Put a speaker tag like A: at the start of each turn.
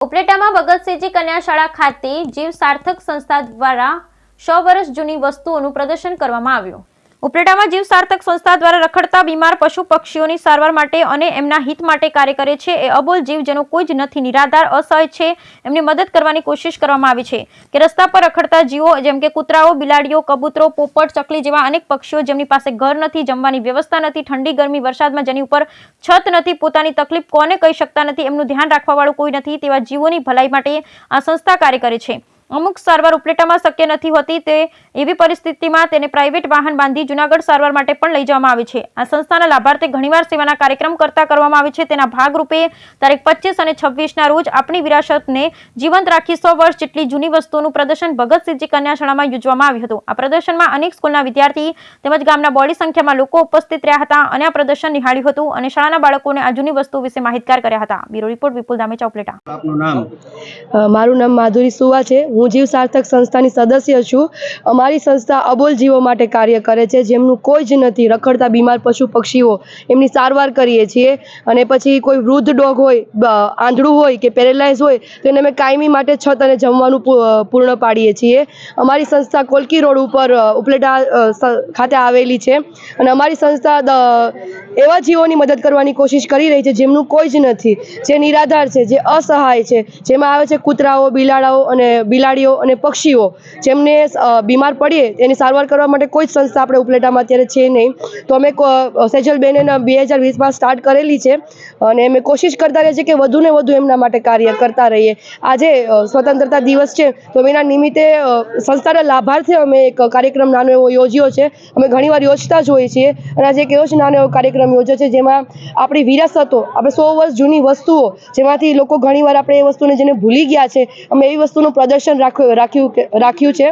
A: ઉપલેટામાં ભગતસિંહજી કન્યા શાળા ખાતે જીવ સાર્થક સંસ્થા દ્વારા 100 વર્ષ જૂની વસ્તુઓનું પ્રદર્શન કરવામાં આવ્યું। ઉપલેટામાં જીવ સાર્થક સંસ્થા દ્વારા રખડતા બીમાર પશુ પક્ષીઓની સારવાર માટે અને એમના હિત માટે કાર્ય કરે છે। એ અબોલ જીવ જેનો કોઈ જ નથી, નિરાધાર, અસહાય છે, એમની મદદ કરવાની કોશિશ કરવામાં આવી છે કે રસ્તા પર રખડતા જીવો જેમ કે કૂતરાઓ, બિલાડીઓ, કબૂતરો, પોપટ, ચકલી જેવા અનેક પક્ષીઓ જેમની પાસે ઘર નથી, જમવાની વ્યવસ્થા નથી, ઠંડી, ગરમી, વરસાદમાં જેની ઉપર છત નથી, પોતાની તકલીફ કોને કહી શકતા નથી, એમનું ધ્યાન રાખવા વાળું કોઈ નથી, તેવા જીવોની ભલાઈ માટે આ સંસ્થા કાર્ય કરે છે। અમુક સારવાર ઉપલેટામાં શક્ય નથી હોતી, તે એવી પરિસ્થિતિમાં તેને પ્રાઇવેટ વાહન બાંધી જૂનાગઢ સારવાર માટે પણ લઈ જવામાં આવે છે। આ સંસ્થાના લાભાર્થે ઘણીવાર સેવાના કાર્યક્રમ કરવામાં આવે છે। તેના ભાગરૂપે તારીખ 25 અને 26ના રોજ આપણી વિરાસતને જીવંત રાખી 100 વર્ષ જેટલી જૂની વસ્તુઓનું પ્રદર્શન ભગતસિંહજી કન્યા શાળામાં યોજવામાં આવ્યું હતું। આ પ્રદર્શનમાં અનેક સ્કૂલના વિદ્યાર્થી તેમજ ગામના બોડી સંખ્યામાં લોકો ઉપસ્થિત રહ્યા હતા અને આ પ્રદર્શન નિહાળ્યું હતું અને શાળાના બાળકોને આ જૂની વસ્તુઓ વિશે માહિતગાર કર્યા હતા। બ્યુરો રિપોર્ટ વિપુલ ધામેચા, ઉપલેટા।
B: આપનું નામ?
C: મારું નામ માધુરી સુવા છે। હું જીવ સાર્થક સંસ્થાની સદસ્ય છું। અમારી સંસ્થા અબોલ જીવો માટે કાર્ય કરે છે, જેમનું કોઈ જ નથી, રખડતા બીમાર પશુ પક્ષીઓ, એમની સારવાર કરીએ છીએ। અને પછી કોઈ વૃદ્ધ ડોગ હોય, આંધળું હોય કે પેરેલાઇઝ હોય તો એને અમે કાયમી માટે છત અને જમવાનું પૂર્ણ પાડીએ છીએ। અમારી સંસ્થા કોલકી રોડ ઉપર ઉપલેટા ખાતે આવેલી છે અને અમારી સંસ્થા એવા જીવોની મદદ કરવાની કોશિશ કરી રહી છે જેમનું કોઈ જ નથી, જે નિરાધાર છે, જે અસહાય છે, જેમાં આવે છે કૂતરાઓ, બિલાડીઓ અને પક્ષીઓ, જેમને બીમાર પડીએ એની સારવાર કરવા માટે કોઈ જ સંસ્થા આપણે ઉપલેટામાં અત્યારે છે નહીં। તો અમે સેજલબેને 2020માં સ્ટાર્ટ કરેલી છે અને અમે કોશિશ કરતા રહીએ છીએ કે વધુ ને વધુ એમના માટે કાર્ય કરતા રહીએ। આજે સ્વતંત્રતા દિવસ છે તો એના નિમિત્તે સંસ્થાના લાભાર્થે અમે એક કાર્યક્રમ નાનો એવો યોજ્યો છે। અમે ઘણીવાર યોજતા જ હોઈએ છીએ અને આજે એક એવો જ નાનો એવો કાર્યક્રમ યોજ્યો છે જેમાં આપણી વિરાસતો, આપણે 100 વર્ષ જૂની વસ્તુઓ, જેમાંથી લોકો ઘણીવાર આપણે એ વસ્તુને જેને ભૂલી ગયા છે, અમે એવી વસ્તુનું પ્રદર્શન રાખ્યું છે।